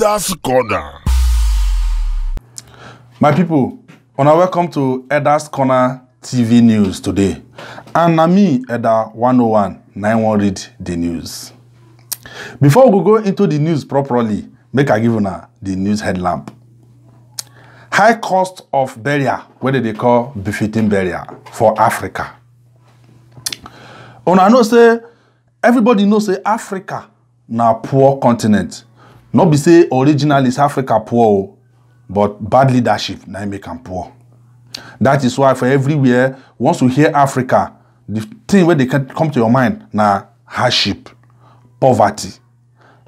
Elders Corner. My people, welcome to Elders Corner TV News today. And na me, Elder 101, 91 read the news. Before we go into the news properly, make I give you the news headlamp. High cost of burial, what they call befitting burial for Africa. I know say, everybody knows say Africa na poor continent. Not be say originally is Africa poor, but bad leadership now make them poor. That is why for everywhere, once you hear Africa, the thing where they can come to your mind na hardship, poverty,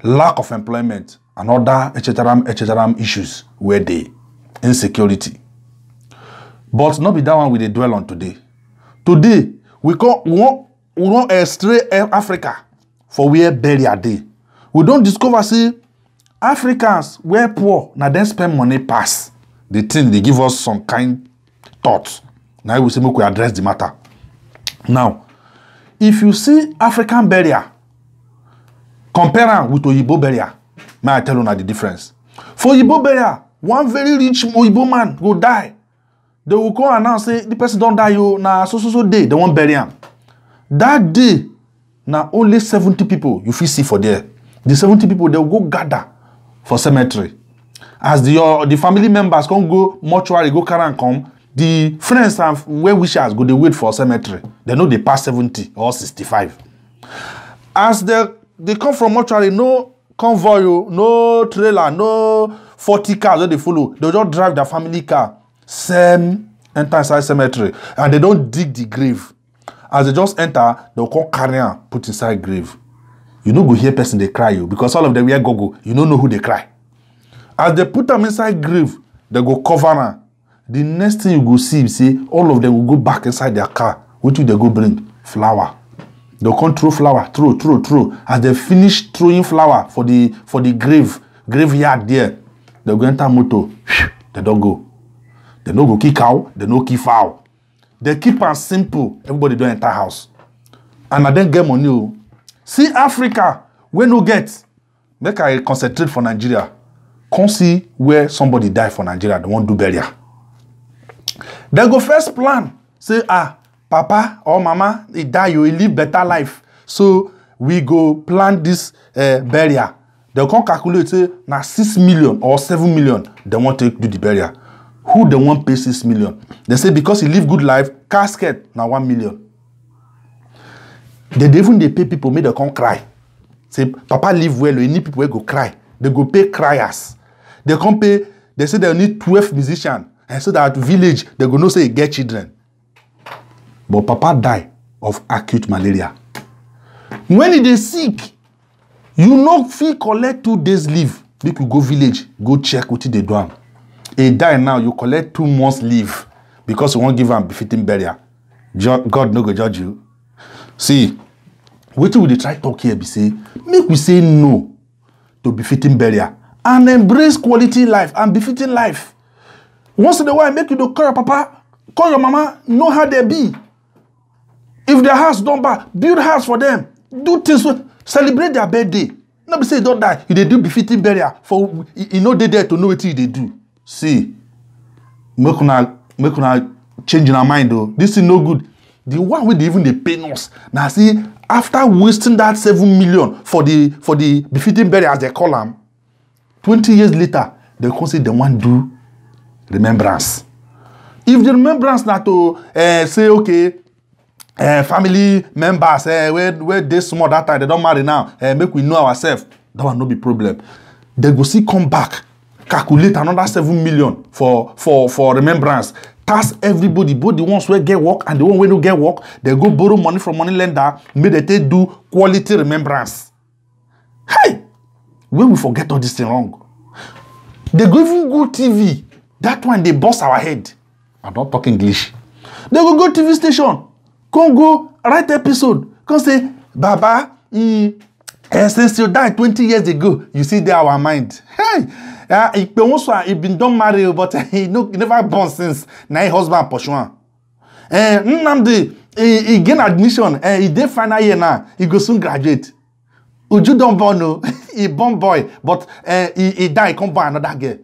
lack of employment, and other etc. issues where they insecurity. But not be that one we dey dwell on today. Today we want stray Africa for where burial dey. We don't discover say Africans were poor, now then spend money pass. The thing they give us some kind thoughts. Now we say we address the matter. Now, if you see African burial, compare am with Oyibo burial, may I tell you now the difference. For Oyibo burial, one very rich Oyibo man go die. They will come and now say the person don't die you na so day they won't bury him. That day, now only 70 people you fit see for there. The 70 people they will go gather for cemetery. As the family members can go mortuary, go carry and come, the friends and well-wishers go they wait for cemetery. They know they pass 70 or 65. As they come from mortuary, no convoy, no trailer, no 40 cars that they follow. They just drive their family car, same enter inside cemetery, and they don't dig the grave. As they just enter, they'll come carry and put inside grave. You know go hear person they cry you because all of them wear gogo. You don't know who they cry. As they put them inside grave, they go cover them. The next thing you go see, all of them will go back inside their car. What do they go bring? Flower. They'll come throw flower, throw. As they finish throwing flower for the graveyard there, they go enter motor. They don't go. They no go kick cow. They no kick fowl. They keep it simple. Everybody don't enter house. And I then get money. See Africa, we no get. Make I concentrate for Nigeria. Come see where somebody die for Nigeria. They won't do burial. They go first plan. Say, papa or mama, he die, you will live better life. So we go plan this burial. They come calculate, say, na 6 million or 7 million. They want to do the burial. Who they want pay 6 million? They say because he live good life, casket na 1 million. They pay people, make them come cry. Say, papa live well, you need people who go cry. They go pay criers. They come pay, they say they need 12 musicians. And so that village, they go know say he get children. But papa die of acute malaria. When he dey sick, you no fit collect 2 days leave. Make you go village, go check what they do. He die now, you collect 2 months leave because you won't give him befitting burial. God no go judge you. See, what we dey try talk here be say, make we say no to befitting burial and embrace quality life and befitting life. Once in a while, make you do call your papa, call your mama, know how they be. If their house don't buy, build house for them. Do things, celebrate their birthday. Not be say don't die, you they do befitting burial for you know they there to know what they do. See, make una change in our mind though. This is no good. The one with even the pay us. Now see, after wasting that 7 million for the befitting burial as they call them, 20 years later, they come say they want do remembrance. If the remembrance not to say okay, family members where they small that time they don't marry now, make we know ourselves, that will not be problem. They go see come back, calculate another 7 million for remembrance. Task everybody, both the ones who get work and the one who don't get work, they go borrow money from money lender, make they do quality remembrance. Hey, when we forget all this thing wrong, they go even go TV. That one they bust our head. I'm not talking English. They go TV station, come go write episode, come say, Baba, since you died 20 years ago, you see there our mind. Hey. He been done married, but he never born since. Now his husband Poshwan. Nnamdi, he gain admission. He did final year now. He go soon graduate. Uju don't born no, he born boy, but he die, come born another girl.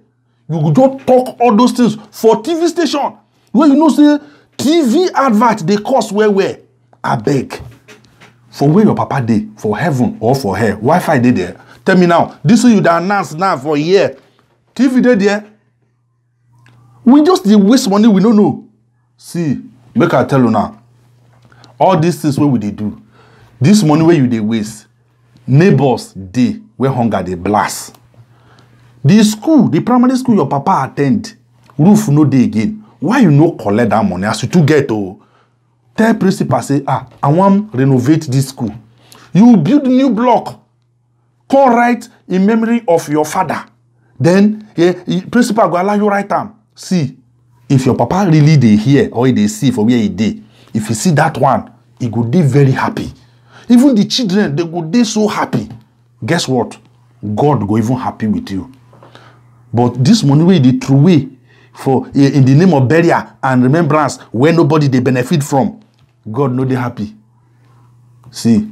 You go just talk all those things for TV station. Where you know say TV advert they cost where? I beg. For where your papa dey, for heaven or for hell, Wi-Fi dey there. Tell me now, this is you that announce now for a year. TV dey there. We just dey waste money, we don't know. See, make I tell you now. All these things where we dey do, this money where you dey waste, neighbors dey where hunger dey blast. The school, the primary school your papa attend, roof no dey again. Why you no collect that money as you to get to? Tell principal say, I want renovate this school. You build new block. Come write in memory of your father. Then principal go allow you write am. See, if your papa really dey hear or they see for where he dey, if you see that one, he go dey very happy. Even the children, they go dey so happy. Guess what? God go even happy with you. But this money wey dey throw away for in the name of burial and remembrance where nobody they benefit from, God no dey happy. See,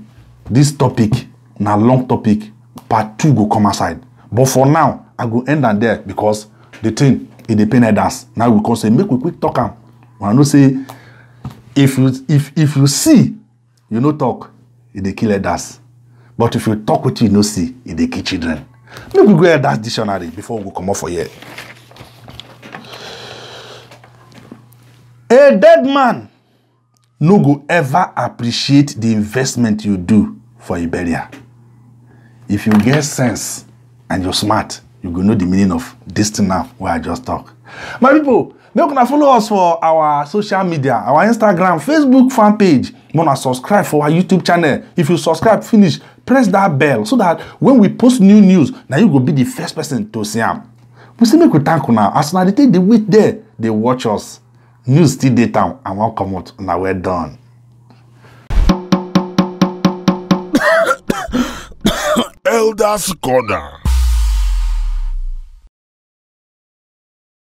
this topic na long topic, part 2 go come aside. But for now, I go end on there because the thing it depend on us. Now we can say make we quick talk am. I know say if you see, you no talk, it dey kill elders. But if you talk with you no see, it dey kill children. Make we go ahead that dictionary before we go come off for here. A dead man no go ever appreciate the investment you do for a burial. If you get sense and you're smart, you go know the meaning of this thing now where I just talk. My people, make una follow us for our social media, our Instagram, Facebook fan page. Wanna subscribe for our YouTube channel. If you subscribe, finish, press that bell so that when we post new news, now you go be the first person to see them. We say make we thank you now. As now they take the wait there, they watch us. News still day town and won't come out. Now we're done. Elders Corner.